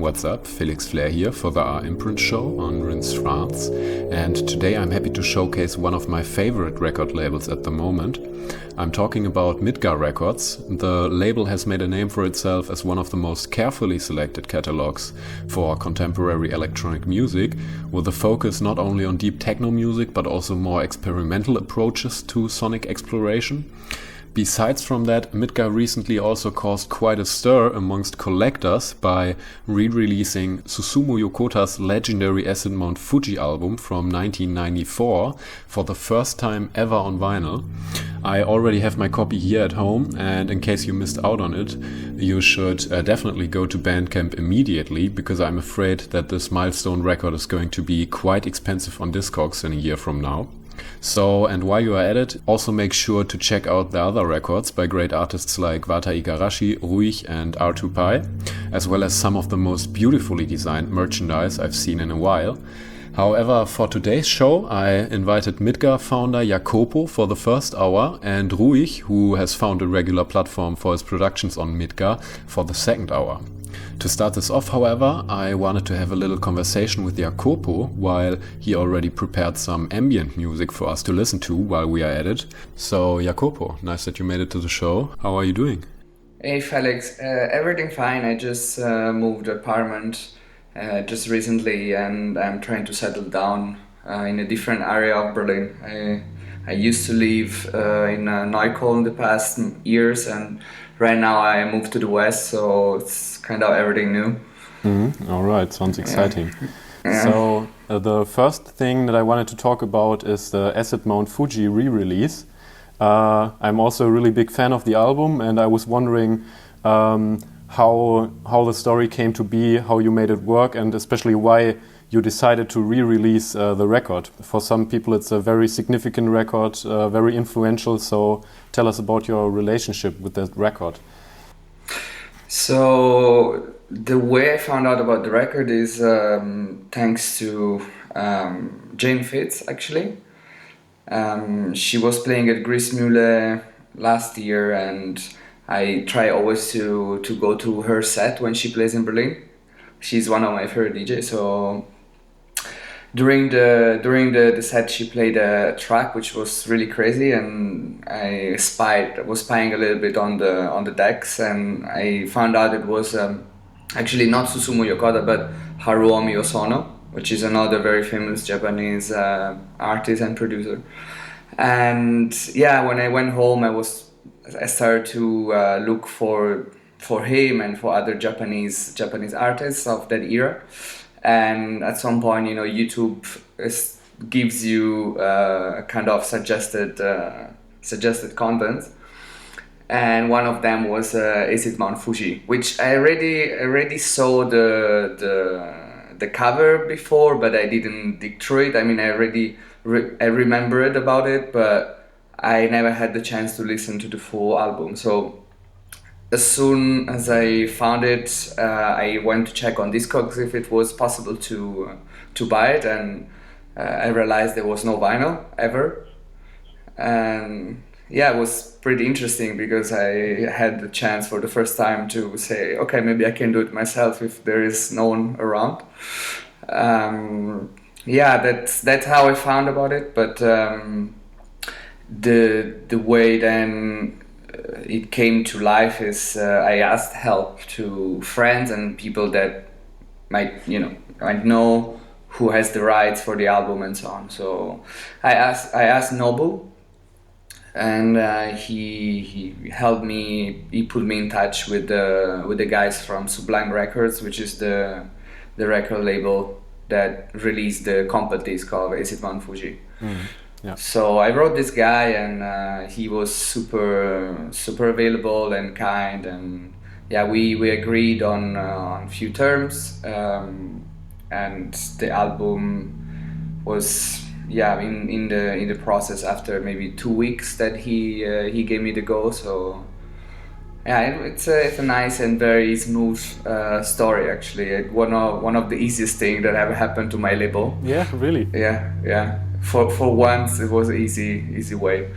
What's up? Felix Fleer here for the R-Imprint show on Reims, France. And today I'm happy to showcase one of my favorite record labels at the moment. I'm talking about Midgar Records. The label has made a name for itself as one of the most carefully selected catalogs for contemporary electronic music, with a focus not only on deep techno music but also more experimental approaches to sonic exploration. Besides from that, Midgar recently also caused quite a stir amongst collectors by re-releasing Susumu Yokota's legendary Acid Mount Fuji album from 1994 for the first time ever on vinyl. I already have my copy here at home, and in case you missed out on it, you should definitely go to Bandcamp immediately, because I'm afraid that this milestone record is going to be quite expensive on Discogs in a year from now. So, and while you are at it, also make sure to check out the other records by great artists like Wata Igarashi, Ruhig and R2Pi, as well as some of the most beautifully designed merchandise I've seen in a while. However, for today's show, I invited Midgar founder Jacopo for the first hour and Ruhig, who has found a regular platform for his productions on Midgar, for the second hour. To start this off, however, I wanted to have a little conversation with Jacopo while he already prepared some ambient music for us to listen to while we are at it. So, Jacopo, nice that you made it to the show. How are you doing? Hey, Felix. Everything fine. I just moved apartment just recently, and I'm trying to settle down in a different area of Berlin. I used to live in Neukölln the past years, and right now I moved to the west, so it's kind of everything new. All right, sounds exciting. Yeah. So the first thing that I wanted to talk about is the Acid Mount Fuji re-release. I'm also a really big fan of the album, and I was wondering how the story came to be, how you made it work, and especially why you decided to re-release the record. For some people it's a very significant record, very influential, so tell us about your relationship with that record. So the way I found out about the record is thanks to Jane Fitz, actually. She was playing at Grissmühle last year, and I try always to go to her set when she plays in Berlin. She's one of my favorite DJs, so during the set she played a track which was really crazy, and I was spying a little bit on the decks, and I found out it was actually not Susumu Yokota but Haruomi Osono, which is another very famous Japanese artist and producer. And yeah, when I went home I started to look for him and for other Japanese artists of that era. And at some point, YouTube gives you kind of suggested content, and one of them was Acid Mount Fuji, which I already saw the cover before, but I didn't dig through it. I mean, I remembered about it, but I never had the chance to listen to the full album. So as soon as I found it, I went to check on Discogs if it was possible to buy it, and I realized there was no vinyl ever. And yeah, it was pretty interesting because I had the chance for the first time to say, okay, maybe I can do it myself if there is no one around. Yeah, that's how I found about it. But the way then it came to life is I asked help to friends and people that might know who has the rights for the album and so on. So I asked Nobu, and he helped me. He put me in touch with the guys from Sublime Records, which is the record label that released the compact disc of Acid Mount Fuji. Yeah. So I wrote this guy, and he was super available and kind, and yeah, we agreed on a few terms, and the album was in the process after maybe 2 weeks that he gave me the go. So yeah, it's a nice and very smooth story, actually. One of the easiest things that ever happened to my label. Yeah, really. Yeah. For once, it was an easy way,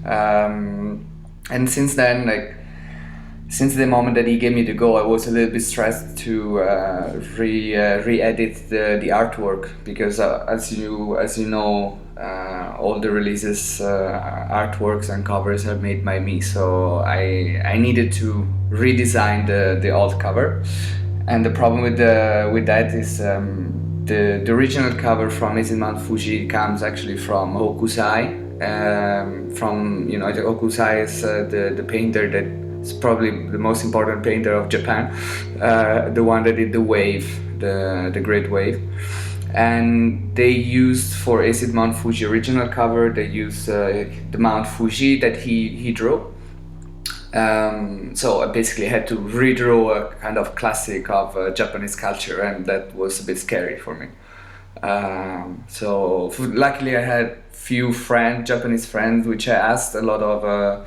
and since then, since the moment that he gave me the go, I was a little bit stressed to re-edit the artwork, because as you know, all the releases, artworks and covers are made by me. So I needed to redesign the old cover, and the problem with that is the original cover from Acid Mount Fuji comes actually from Hokusai. From Hokusai is the painter that is probably the most important painter of Japan, the one that did the wave, the Great Wave. And they used for Acid Mount Fuji original cover, they used the Mount Fuji that he drew. So I basically had to redraw a kind of classic of Japanese culture, and that was a bit scary for me. So luckily I had few Japanese friends, which I asked a lot of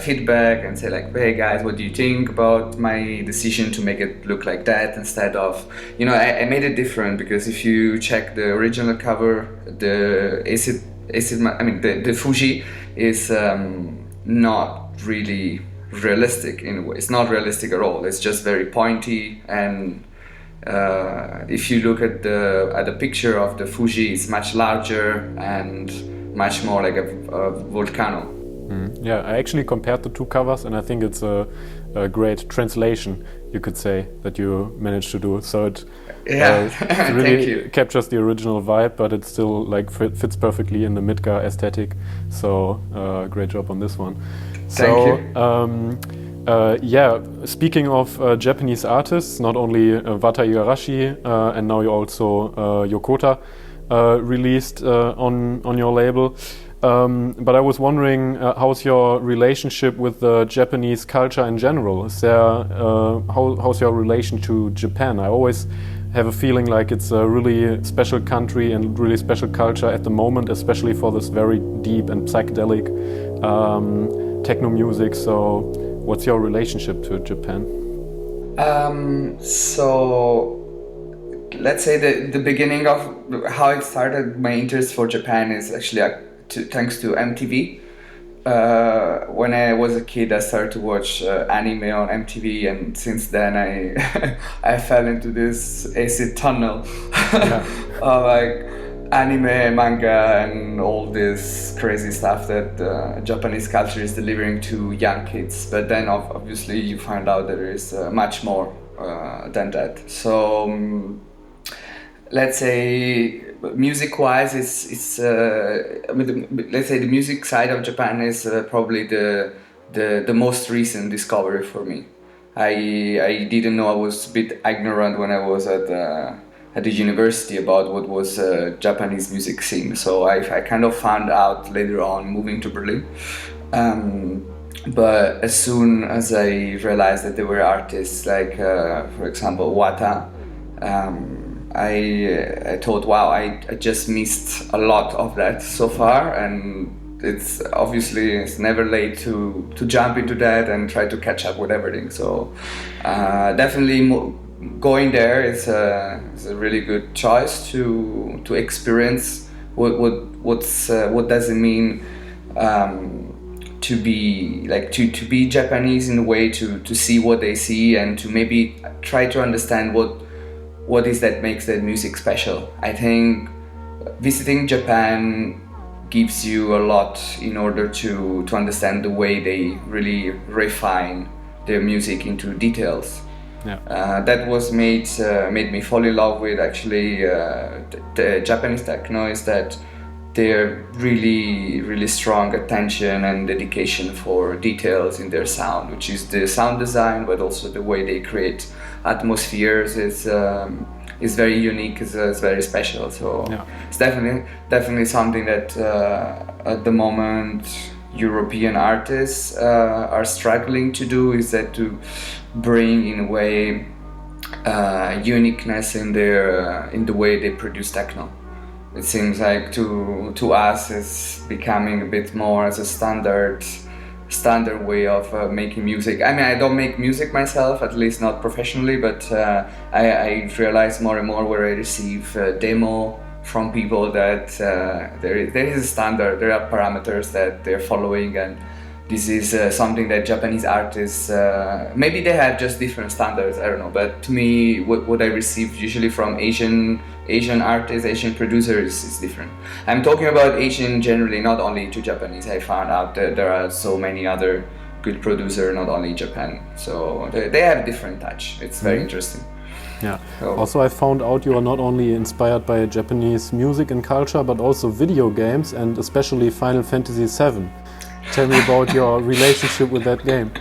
feedback and say like, hey guys, what do you think about my decision to make it look like that instead of, I made it different, because if you check the original cover, the the Fuji is not really realistic in a way. It's not realistic at all. It's just very pointy, and if you look at the picture of the Fuji, it's much larger and much more like a volcano. Yeah, I actually compared the two covers, and I think it's a great translation, you could say, that you managed to do. So it really Thank you. captures the original vibe, but it still like fits perfectly in the Midgar aesthetic. So great job on this one. Thank you. Speaking of Japanese artists, not only Wata Igarashi and now you also Yokota released on your label. But I was wondering, how's your relationship with the Japanese culture in general? Is there how's your relation to Japan? I always have a feeling like it's a really special country and really special culture at the moment, especially for this very deep and psychedelic techno music. So, what's your relationship to Japan? So, let's say the beginning of how it started, my interest for Japan is actually thanks to MTV. When I was a kid, I started to watch anime on MTV, and since then I fell into this acid tunnel of like anime, manga, and all this crazy stuff that Japanese culture is delivering to young kids. But then obviously you find out there is much more than that. So let's say music-wise, let's say the music side of Japan is probably the most recent discovery for me. I didn't know. I was a bit ignorant when I was at the university about what was Japanese music scene. So I kind of found out later on moving to Berlin. But as soon as I realized that there were artists like, for example, Wata, I thought, wow, I just missed a lot of that so far, and it's never late to jump into that and try to catch up with everything. So definitely going there is a really good choice to experience what does it mean to be Japanese in a way, to see what they see and to maybe try to understand what is that makes that music special. I think visiting Japan gives you a lot in order to understand the way they really refine their music into details. Yeah. That was made me fall in love with actually the Japanese techno, is that they're really, really strong attention and dedication for details in their sound, which is the sound design, but also the way they create atmospheres is very unique, is very special. So yeah. It's definitely something that at the moment European artists are struggling to do, is that to bring in a way uniqueness in the way they produce techno. It seems like to us it's becoming a bit more as a standard way of making music. I mean, I don't make music myself, at least not professionally, but I realize more and more where I receive demo from people that there is a standard, there are parameters that they're following, and this is something that Japanese artists, maybe they have just different standards, I don't know, but to me what I receive usually from Asian artists, Asian producers is different. I'm talking about Asian generally, not only to Japanese. I found out that there are so many other good producers, not only in Japan, so they have different touch. It's very interesting. Yeah. Also, I found out you are not only inspired by Japanese music and culture, but also video games, and especially Final Fantasy VII. Tell me about your relationship with that game.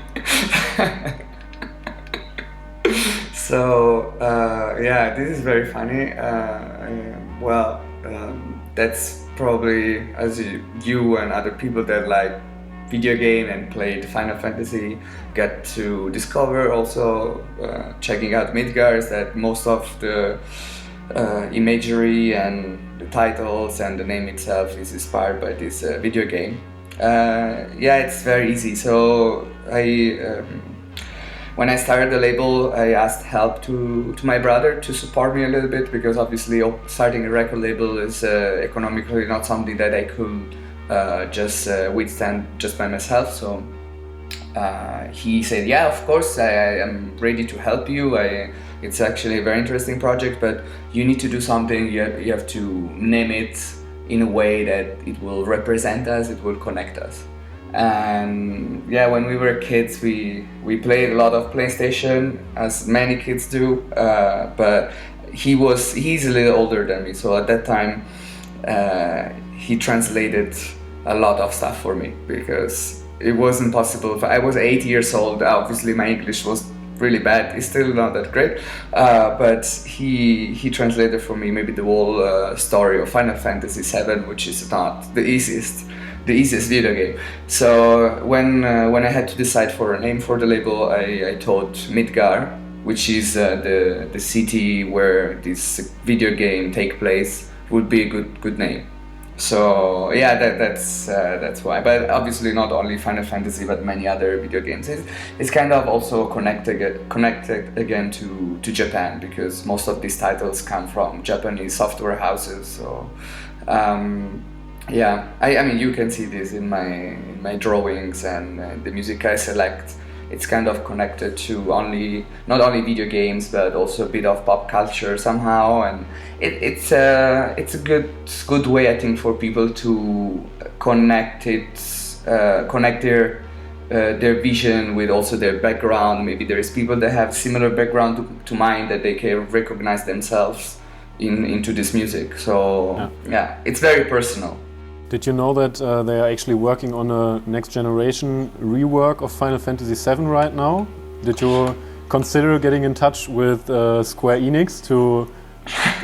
So, yeah, this is very funny. That's probably as you and other people that like video game and played Final Fantasy get to discover. Also, checking out Midgar, is that most of the imagery and the titles and the name itself is inspired by this video game. Yeah, it's very easy. So when I started the label, I asked help to my brother to support me a little bit, because obviously starting a record label is economically not something that I could just withstand just by myself. So he said, yeah, of course, I am ready to help you. It's actually a very interesting project, but you need to do something. You have to name it in a way that it will represent us, it will connect us. And yeah, when we were kids, we played a lot of PlayStation, as many kids do, but he's a little older than me, so at that time he translated a lot of stuff for me, because it wasn't possible. I was 8 years old, obviously my English was really bad, it's still not that great, but he translated for me maybe the whole story of Final Fantasy VII, which is not the easiest video game. So when I had to decide for a name for the label, I thought Midgar, which is the city where this video game take place, would be a good name. So yeah, that's why. But obviously not only Final Fantasy, but many other video games. It's kind of also connected again to Japan, because most of these titles come from Japanese software houses. So yeah, I mean you can see this in my drawings and the music I select. It's kind of connected to not only video games, but also a bit of pop culture somehow, and it's a good way, I think, for people to connect their vision with also their background. Maybe there is people that have similar background to mine, that they can recognize themselves into this music. So yeah, it's very personal. Did you know that they are actually working on a next generation rework of Final Fantasy VII right now? Did you consider getting in touch with Square Enix to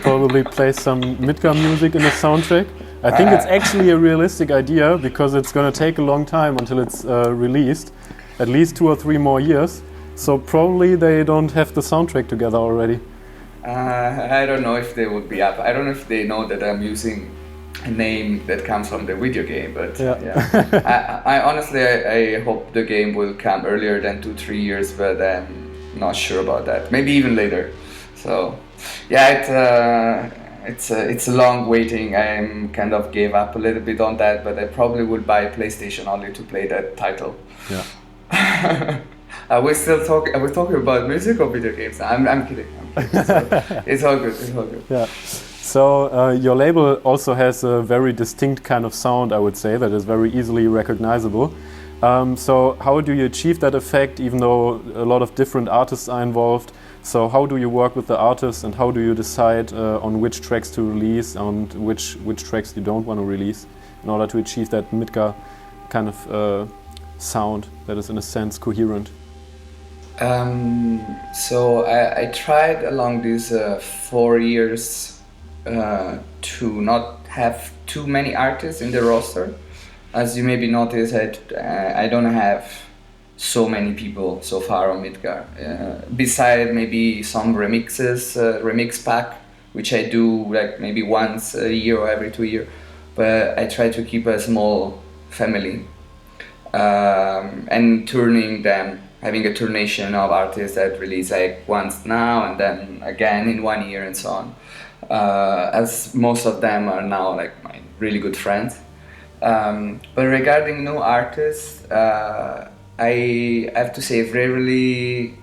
probably play some Midgar music in the soundtrack? I think it's actually a realistic idea, because it's going to take a long time until it's released, at least 2 or 3 more years. So probably they don't have the soundtrack together already. I don't know if they would be up. I don't know if they know that I'm using a name that comes from the video game, but yeah. I honestly I hope the game will come earlier than 2-3 years, but I'm not sure about that. Maybe even later. So yeah, it's a long waiting. I'm kind of gave up a little bit on that, but I probably would buy a PlayStation only to play that title. Yeah. Are we talking about music or video games? I'm kidding. So it's all good. It's all good. Yeah. So your label also has a very distinct kind of sound, I would say, that is very easily recognizable. So how do you achieve that effect, even though a lot of different artists are involved? So how do you work with the artists, and how do you decide on which tracks to release and which tracks you don't want to release, in order to achieve that Midgar kind of sound that is in a sense coherent? So I tried along these 4 years to not have too many artists in the roster. As you maybe noticed, I don't have so many people so far on Midgar. Beside maybe some remix pack, which I do like maybe once a year or every 2 years. But I try to keep a small family, and having a turnation of artists that release like once now and then again in 1 year and so on. As most of them are now like my really good friends. But regarding new artists, I have to say rarely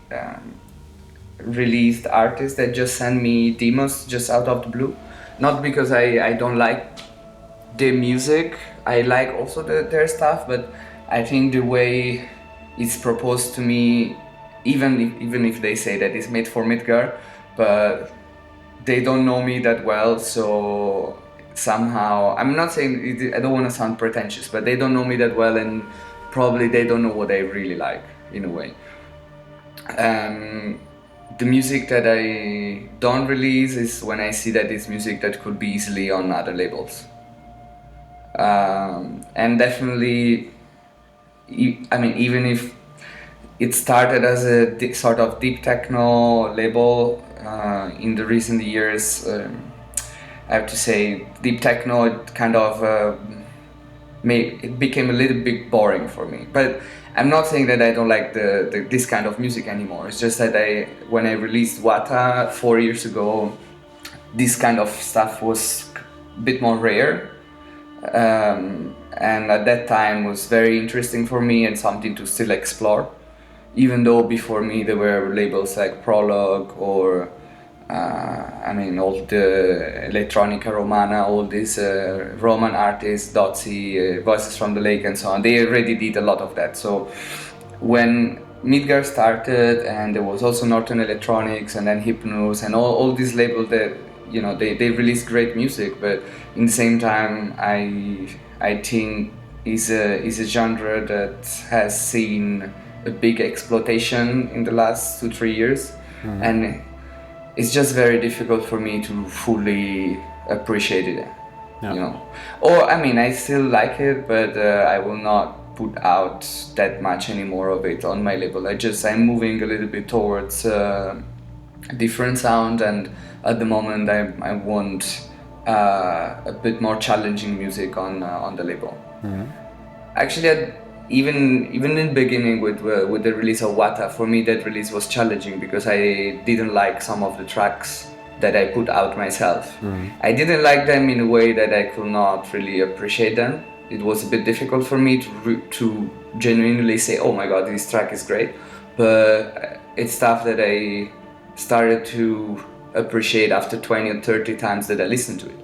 released artists that just send me demos just out of the blue. Not because I don't like their music, I like also their stuff, but I think the way it's proposed to me, even if they say that it's made for Midgar, but they don't know me that well, so somehow, I'm not saying, I don't want to sound pretentious, but they don't know me that well, and probably they don't know what I really like, in a way. The music that I don't release is when I see that it's music that could be easily on other labels. And definitely, I mean, even if it started as a sort of deep techno label, in the recent years, I have to say, deep techno, it kind of it became a little bit boring for me. But I'm not saying that I don't like this kind of music anymore. It's just that when I released Wata 4 years ago, this kind of stuff was a bit more rare. And at that time was very interesting for me and something to still explore. Even though before me there were labels like Prologue or all the Elettronica Romana, all these Roman artists, Dozzi, Voices from the Lake and so on, they already did a lot of that. So when Midgar started, and there was also Northern Electronics and then Hypnus and all these labels that, you know, they released great music, but in the same time I think is a genre that has seen a big exploitation in the last 2-3 years. Mm-hmm. And it's just very difficult for me to fully appreciate it, yeah. You know. Or I still like it, but I will not put out that much anymore of it on my label. I'm moving a little bit towards a different sound, and at the moment I want a bit more challenging music on the label. Mm-hmm. Actually, even in the beginning with the release of Wata, for me that release was challenging because I didn't like some of the tracks that I put out myself. Mm-hmm. I didn't like them in a way that I could not really appreciate them. It was a bit difficult for me to genuinely say, oh my god, this track is great, but it's stuff that I started to appreciate after 20 or 30 times that I listened to it.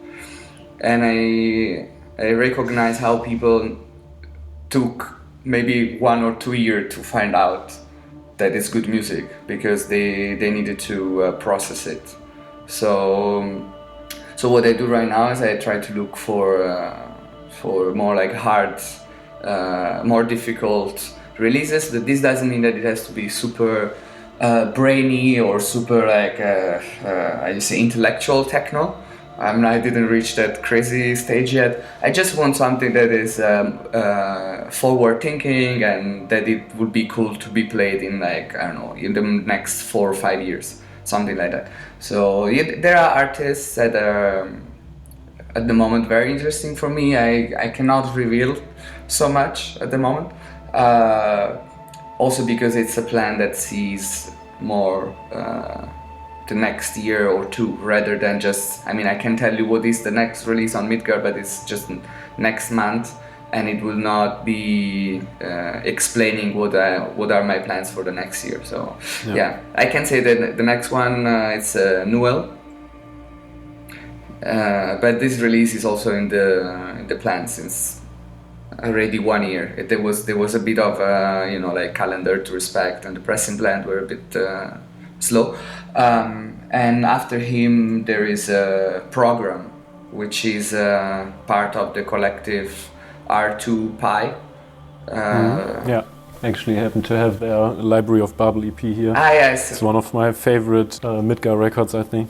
And I recognize how people took maybe 1 or 2 years to find out that it's good music because they needed to process it. So what I do right now is I try to look for more like hard, more difficult releases. But this doesn't mean that it has to be super brainy or super like I just say intellectual techno. I didn't reach that crazy stage yet. I just want something that is forward thinking and that it would be cool to be played in, like, I don't know, in the next 4 or 5 years, something like that. So there are artists that are at the moment very interesting for me. I cannot reveal so much at the moment, also because it's a plan that sees more the next year or two rather than just, I can tell you what is the next release on Midgar, but it's just next month, and it will not be explaining what are my plans for the next year. So yeah, I can say that the next one it's Neel, but this release is also in the plan since already 1 year. There was a bit of like calendar to respect, and the pressing plant were a bit slow. And after him there is a program which is part of the collective R2 Pi. Yeah, actually happen to have their Library of Babel EP here. Yes. It's one of my favorite Midgar records, I think.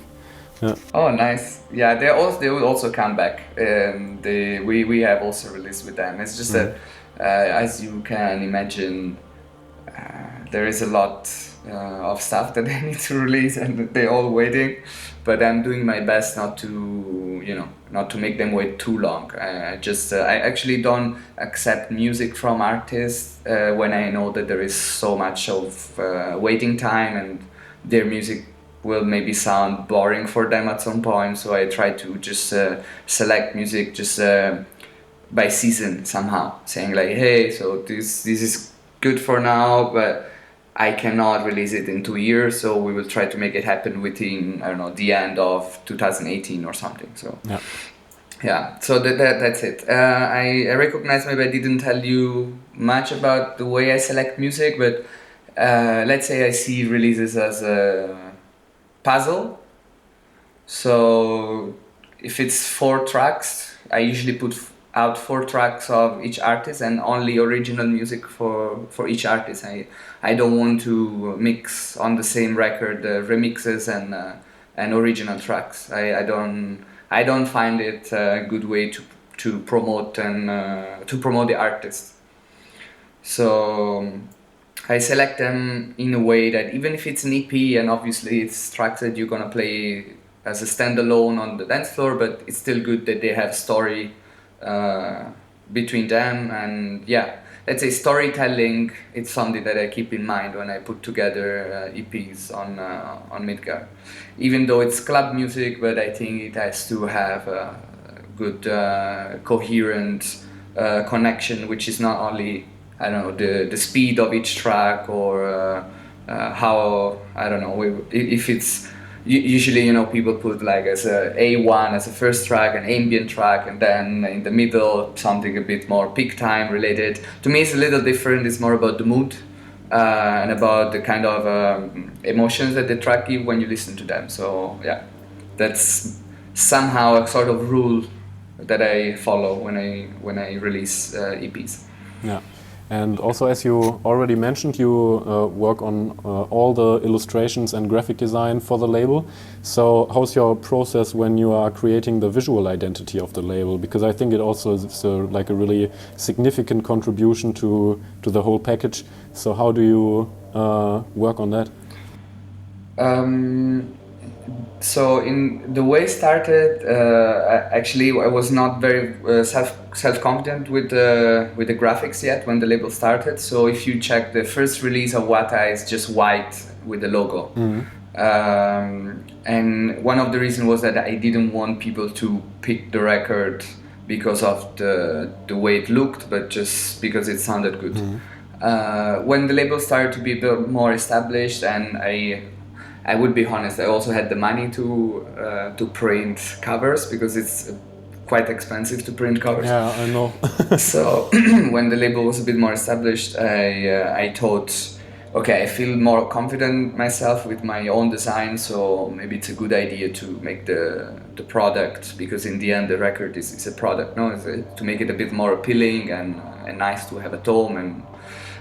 Yeah. Oh, nice. Yeah, they will also come back. We have also released with them. It's just that, as you can imagine, there is a lot of stuff that they need to release, and they're all waiting. But I'm doing my best not to make them wait too long. I actually don't accept music from artists when I know that there is so much of waiting time, and their music will maybe sound boring for them at some point. So I try to just select music just by season somehow, saying like, hey, so this is good for now, but I cannot release it in 2 years, so we will try to make it happen within, I don't know, the end of 2018 or something. So yeah, so that's it. I recognize maybe I didn't tell you much about the way I select music, but let's say I see releases as a puzzle. So if it's 4 tracks, I usually put out 4 tracks of each artist and only original music for each artist. I don't want to mix on the same record remixes and original tracks. I don't find it a good way to promote and to promote the artist. So I select them in a way that even if it's an EP and obviously it's tracks that you're gonna play as a standalone on the dance floor, but it's still good that they have story between them. And yeah, let's say storytelling, it's something that I keep in mind when I put together EPs on Midgar. Even though it's club music, but I think it has to have a good coherent connection, which is not only, I don't know, the speed of each track or how, I don't know, if it's usually, you know, people put like as a A1 as a first track, an ambient track, and then in the middle something a bit more peak time related. To me it's a little different. It's more about the mood and about the kind of emotions that the track give when you listen to them. So yeah, that's somehow a sort of rule that I follow when I release EPs. Yeah. And also, as you already mentioned, you work on all the illustrations and graphic design for the label. So how's your process when you are creating the visual identity of the label? Because I think it also is like a really significant contribution to the whole package. So how do you work on that? So in the way it started, actually I was not very self-confident with the graphics yet when the label started. So if you check the first release of Wata, it's just white with the logo. And one of the reasons was that I didn't want people to pick the record because of the way it looked, but just because it sounded good. When the label started to be a bit more established, and I would be honest, I also had the money to print covers, because it's quite expensive to print covers. Yeah, I know. So when the label was a bit more established, I thought, okay, I feel more confident myself with my own design, so maybe it's a good idea to make the product, because in the end the record is a product, no? To make it a bit more appealing and nice to have at home and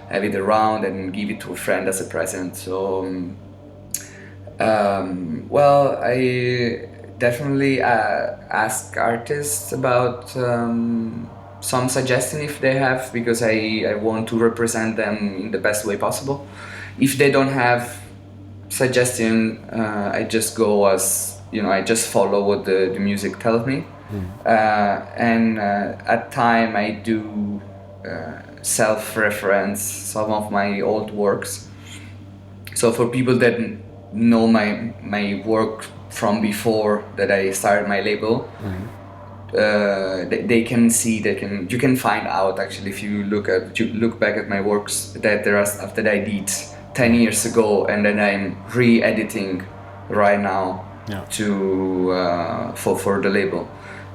have it around and give it to a friend as a present. So well, I definitely ask artists about some suggestion if they have, because I want to represent them in the best way possible. If they don't have suggestion, I just go as, you know, I just follow what the music tells me. And at time I do self-reference some of my old works. So for people that know my work from before that I started my label, they can see, you can find out actually, if you look back at my works, that there are stuff that I did 10 years ago and then I'm re-editing right now for the label,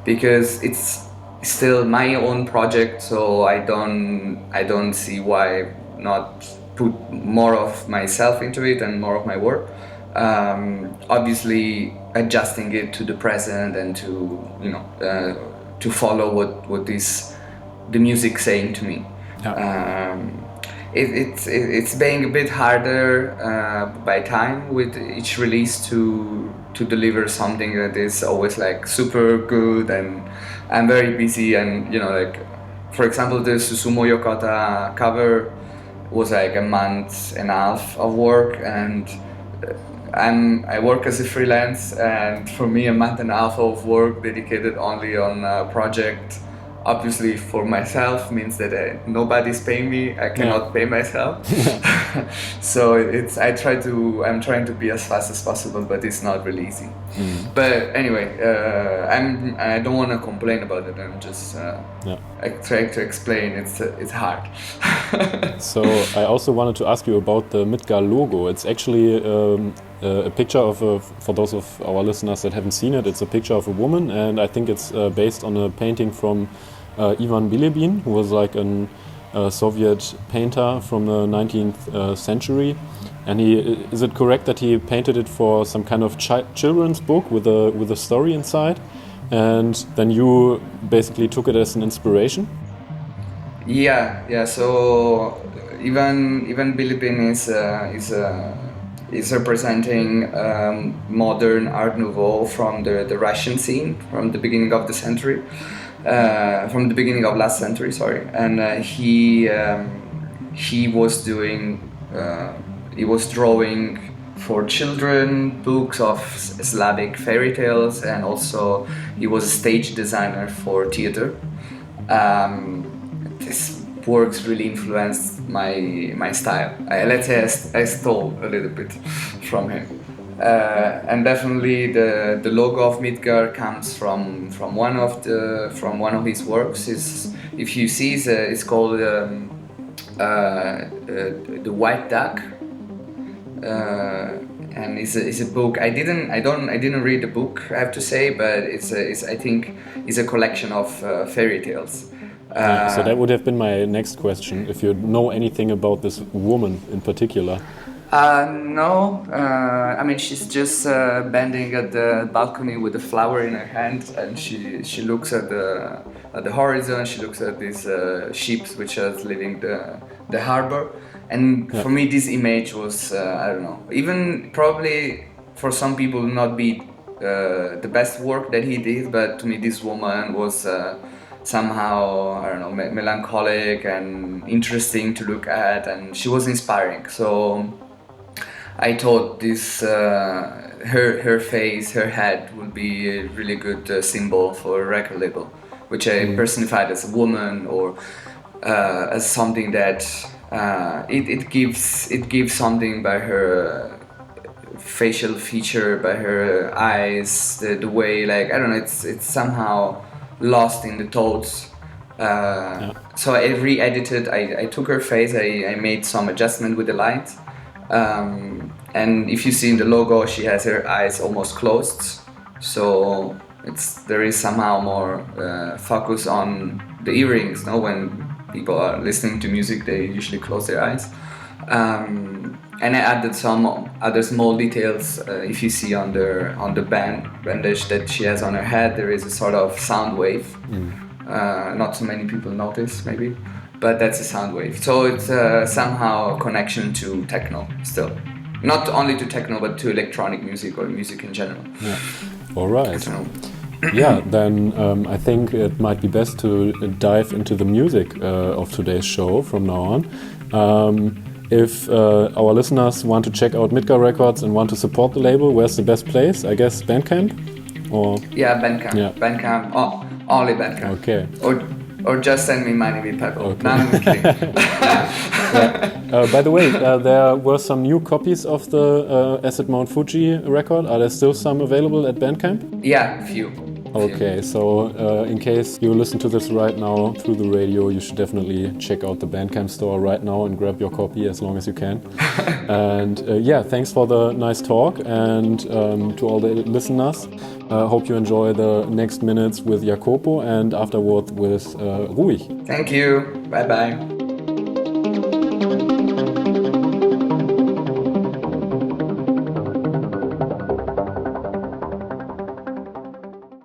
because it's still my own project. So I don't see why not put more of myself into it and more of my work. Obviously adjusting it to the present and to, you know, to follow what is the music saying to me. It's being a bit harder by time with each release to deliver something that is always like super good, and I'm very busy, and, you know, like for example the Susumu Yokota cover was like a month and a half of work, and I work as a freelance, and for me a month and a half of work dedicated only on a project, obviously for myself, means that nobody's paying me. I cannot pay myself. So I'm trying to be as fast as possible, but it's not really easy. But anyway, I don't want to complain about it. I'm just trying to explain. It's hard. So I also wanted to ask you about the Midgar logo. It's actually a picture of for those of our listeners that haven't seen it, it's a picture of a woman, and I think it's based on a painting from Ivan Bilibin, who was like a Soviet painter from the 19th century. And is it correct that he painted it for some kind of children's book with a story inside, and then you basically took it as an inspiration? Yeah. So Ivan Bilibin is representing modern Art Nouveau from the Russian scene from the beginning of the century, from the beginning of last century. Sorry, and he was doing. He was drawing for children books of Slavic fairy tales, and also he was a stage designer for theater. This works really influenced my style. Let's say I stole a little bit from him. And definitely the logo of Midgar comes from one of his works. If you see, it's called the White Duck. And it's a book. I didn't read the book, I have to say, but I think it's a collection of fairy tales. So that would have been my next question, if you know anything about this woman in particular. No, I mean, she's just bending at the balcony with a flower in her hand, and she looks at the horizon. She looks at these ships which are leaving the harbor. And for me, this image was, I don't know, even probably for some people not be the best work that he did, but to me this woman was somehow, I don't know, melancholic and interesting to look at, and she was inspiring. So I thought this, her face, her head would be a really good symbol for a record label, which I personified as a woman or as something that it gives something by her facial feature, by her eyes, the way, like, I don't know, it's somehow lost in the thoughts. So I re-edited, I took her face, I made some adjustment with the light, and if you see in the logo, she has her eyes almost closed, so there is somehow more focus on the earrings. No, when people are listening to music, they usually close their eyes. And I added some other small details. If you see on the bandage that she has on her head, there is a sort of sound wave. Not so many people notice, maybe, but that's a sound wave. So it's somehow a connection to techno still. Not only to techno, but to electronic music or music in general. Yeah. All right. Yeah, then I think it might be best to dive into the music of today's show from now on. If our listeners want to check out Midgar Records and want to support the label, where's the best place? I guess Bandcamp? Or yeah, Bandcamp. Yeah. Bandcamp. Oh, only Bandcamp. Okay. Or just send me money with PayPal. Okay. No, I'm kidding. By the way, there were some new copies of the Acid Mount Fuji record. Are there still some available at Bandcamp? Yeah, a few. Okay, so in case you listen to this right now through the radio, you should definitely check out the Bandcamp store right now and grab your copy as long as you can. And yeah, thanks for the nice talk, and to all the listeners. Hope you enjoy the next minutes with Jacopo and afterward with Ruhig. Thank you. Bye-bye.